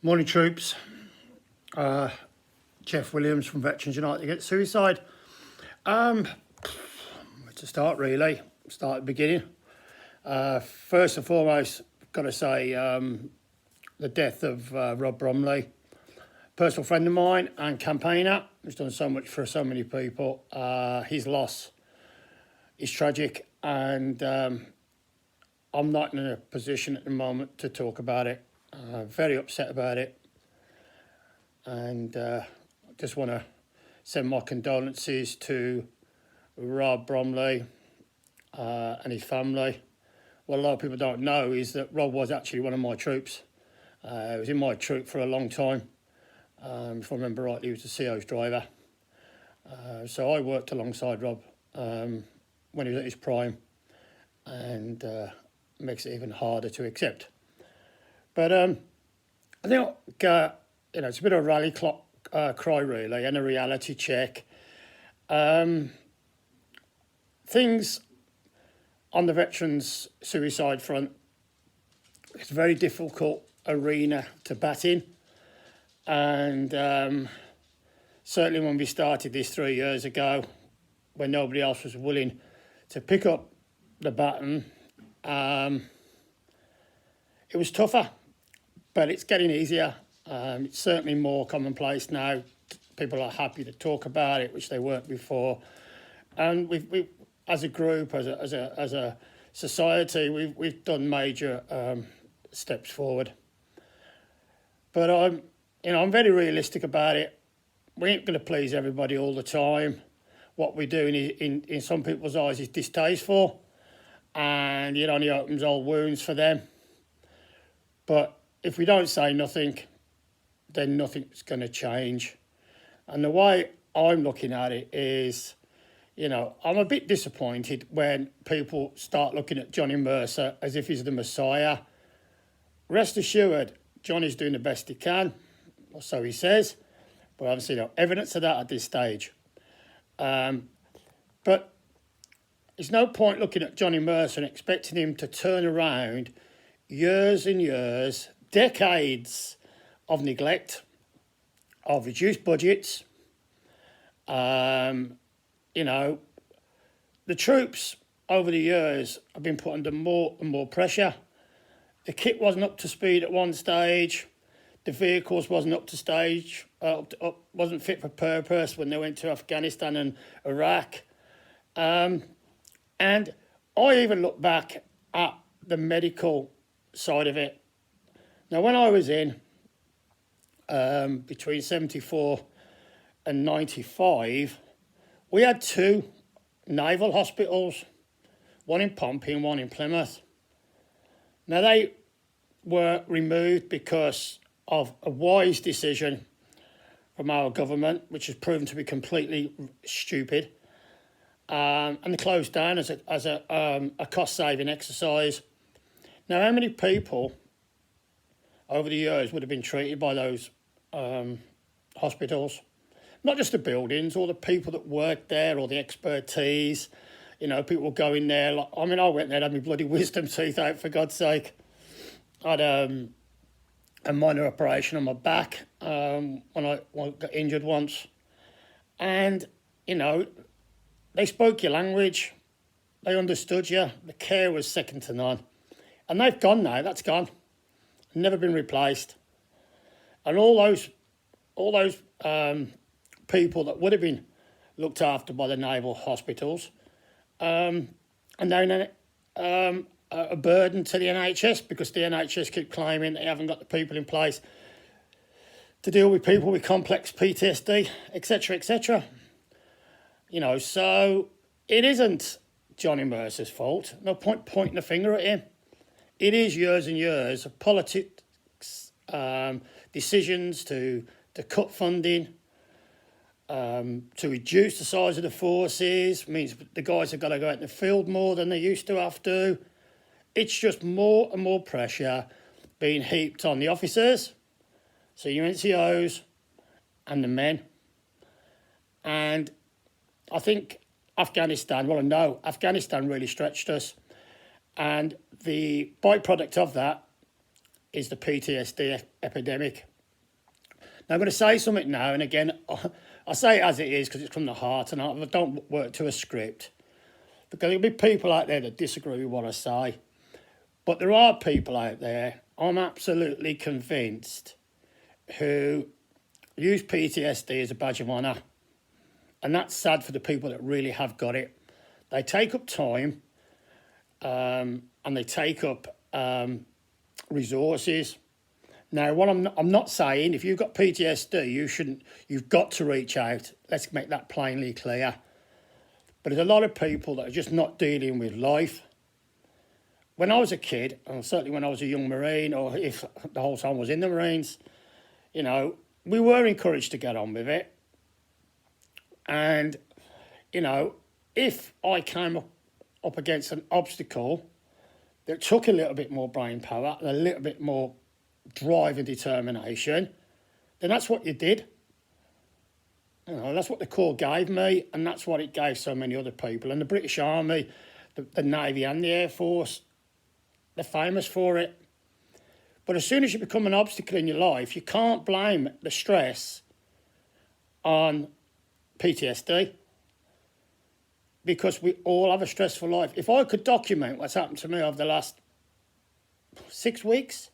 Morning, troops. Jeff Williams from Veterans United Against Suicide. Where to start, really? Start at the beginning. First and foremost, got to say the death of Rob Bromley, personal friend of mine and campaigner, who's done so much for so many people. His loss is tragic, and I'm not in a position at the moment to talk about it. Very upset about it, and just want to send my condolences to Rob Bromley and his family. What a lot of people don't know is that Rob was actually one of my troops. He was in my troop for a long time. If I remember rightly, he was the CO's driver. So I worked alongside Rob when he was at his prime, and makes it even harder to accept. But I think it's a bit of a rally cry, really, and a reality check. Things on the veterans' suicide front, it's a very difficult arena to bat in. And certainly when we started this 3 years ago, when nobody else was willing to pick up the baton, it was tougher, but it's getting easier. It's certainly more commonplace now. People are happy to talk about it, which they weren't before. And we as a group, as a society, we've done major steps forward. But I'm very realistic about it. We ain't going to please everybody all the time. What we're doing in some people's eyes is distasteful, and it only opens old wounds for them. But if we don't say nothing, then nothing's going to change. And the way I'm looking at it is, I'm a bit disappointed when people start looking at Johnny Mercer as if he's the Messiah. Rest assured, Johnny's doing the best he can, or so he says, but obviously no evidence of that at this stage. But there's no point looking at Johnny Mercer and expecting him to turn around years and years, decades of neglect, of reduced budgets. The troops over the years have been put under more and more pressure. The kit wasn't up to speed at one stage. The vehicles wasn't up to stage, wasn't fit for purpose when they went to Afghanistan and Iraq. And I even look back at the medical side of it. Now, when I was in, between 74 and 95, we had two naval hospitals, one in Pompey and one in Plymouth. Now, they were removed because of a wise decision from our government, which has proven to be completely stupid, and they closed down as a cost-saving exercise. Now, how many people over the years would have been treated by those hospitals? Not just the buildings, all the people that worked there, all the expertise. People go in there. I went there and had my bloody wisdom teeth out, for God's sake. I had a minor operation on my back when I got injured once. And, they spoke your language. They understood you. The care was second to none. And they've gone now. That's gone. Never been replaced. And all those people that would have been looked after by the naval hospitals are now a burden to the NHS, because the NHS keep claiming they haven't got the people in place to deal with people with complex PTSD, etc., etc. So it isn't Johnny Mercer's fault. No point pointing the finger at him. It is years and years of politics, decisions to cut funding, to reduce the size of the forces, means the guys have got to go out in the field more than they used to have to. It's just more and more pressure being heaped on the officers, so your NCOs and the men. And I think Afghanistan really stretched us. And the byproduct of that is the PTSD epidemic. Now, I'm going to say something now, and again, I say it as it is because it's from the heart, and I don't work to a script. Because there'll be people out there that disagree with what I say. But there are people out there, I'm absolutely convinced, who use PTSD as a badge of honour. And that's sad for the people that really have got it. They take up time and they take up resources. Now, what I'm not saying, if you've got PTSD, you've got to reach out. Let's make that plainly clear. But there's a lot of people that are just not dealing with life. When I was a kid, and certainly when I was a young Marine, or if the whole time I was in the Marines, you know, we were encouraged to get on with it. And, you know, if I came up against an obstacle that took a little bit more brain power and a little bit more drive and determination, then that's what you did. You know, that's what the Corps gave me, and that's what it gave so many other people. And the British Army, the Navy and the Air Force, they're famous for it. But as soon as you become an obstacle in your life, you can't blame the stress on PTSD, because we all have a stressful life. If I could document what's happened to me over the last 6 weeks,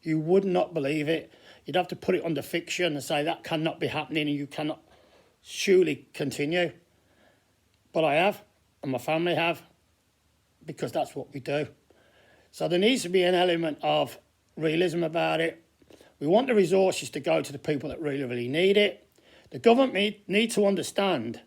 you would not believe it. You'd have to put it under fiction and say that cannot be happening and you cannot surely continue. But I have, and my family have, because that's what we do. So there needs to be an element of realism about it. We want the resources to go to the people that really, really need it. The government need to understand,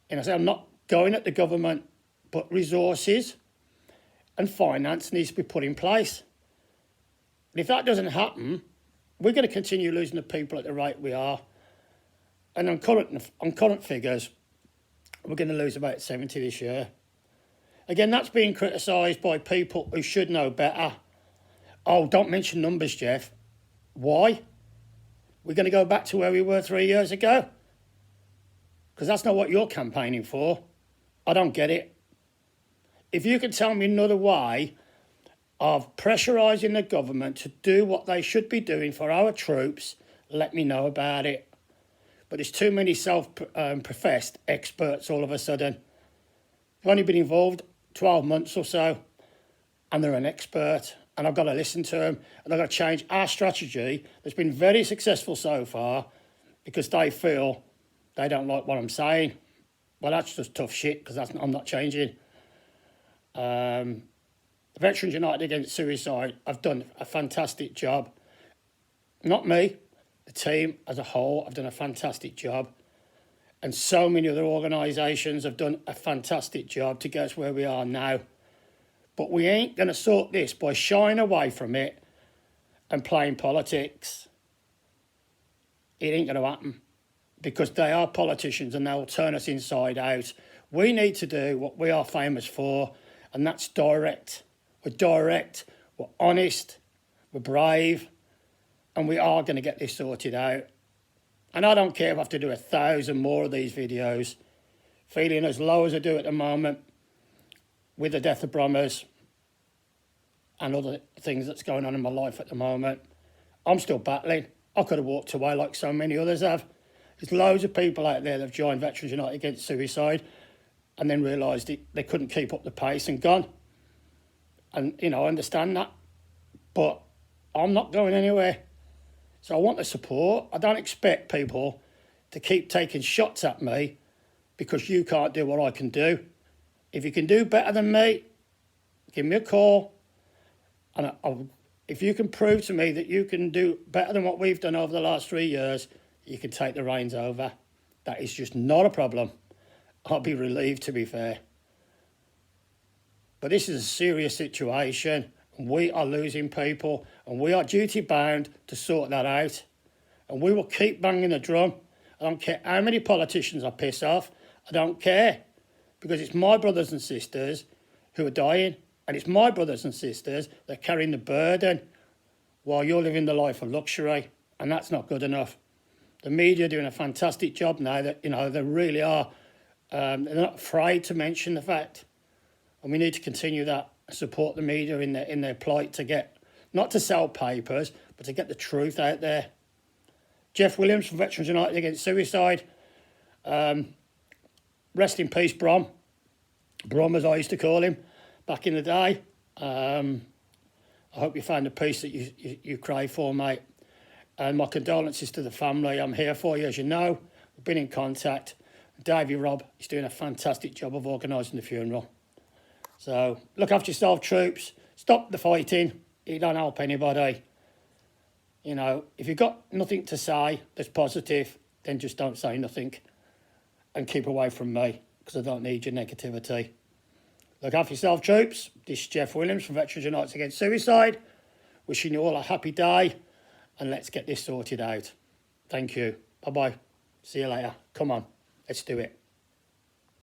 and I say I'm not going at the government, but resources and finance needs to be put in place. And if that doesn't happen, we're going to continue losing the people at the rate we are. And on current figures, we're going to lose about 70 this year. Again, that's being criticised by people who should know better. Oh, don't mention numbers, Jeff. Why? We're going to go back to where we were 3 years ago? Because that's not what you're campaigning for. I don't get it. If you can tell me another way of pressurising the government to do what they should be doing for our troops, let me know about it. But there's too many self-professed experts all of a sudden. They've only been involved 12 months or so, and they're an expert, and I've got to listen to them, and I've got to change our strategy that's been very successful so far because they feel they don't like what I'm saying. Well, that's just tough shit, because I'm not changing. Veterans United Against Suicide have done a fantastic job. Not me, the team as a whole have done a fantastic job. And so many other organisations have done a fantastic job to get us where we are now. But we ain't going to sort this by shying away from it and playing politics. It ain't going to happen, because they are politicians and they'll turn us inside out. We need to do what we are famous for, and that's direct. We're direct, we're honest, we're brave, and we are going to get this sorted out. And I don't care if I have to do 1,000 more of these videos, feeling as low as I do at the moment with the death of Brommers and other things that's going on in my life at the moment. I'm still battling. I could have walked away like so many others have. There's loads of people out there that have joined Veterans United Against Suicide and then realised they couldn't keep up the pace and gone. And, you know, I understand that. But I'm not going anywhere. So I want the support. I don't expect people to keep taking shots at me because you can't do what I can do. If you can do better than me, give me a call. And if you can prove to me that you can do better than what we've done over the last 3 years, you can take the reins over. That is just not a problem. I'll be relieved, to be fair. But this is a serious situation. We are losing people, and we are duty bound to sort that out. And we will keep banging the drum. I don't care how many politicians I piss off. I don't care, because it's my brothers and sisters who are dying, and it's my brothers and sisters that are carrying the burden while you're living the life of luxury, and that's not good enough. The media are doing a fantastic job now. That, you know, they really are. They're not afraid to mention the fact, and we need to continue that. Support the media in their plight to get, not to sell papers, but to get the truth out there. Jeff Williams from Veterans United Against Suicide. Rest in peace, Brom, as I used to call him back in the day. I hope you found the peace that you crave for, mate. And my condolences to the family. I'm here for you, as you know. We've been in contact. Davey Robb is doing a fantastic job of organising the funeral. So look after yourself, troops. Stop the fighting. You don't help anybody. You know, if you've got nothing to say that's positive, then just don't say nothing. And keep away from me, because I don't need your negativity. Look after yourself, troops. This is Jeff Williams from Veterans United Against Suicide. Wishing you all a happy day, and let's get this sorted out. Thank you. Bye-bye. See you later. Come on, let's do it.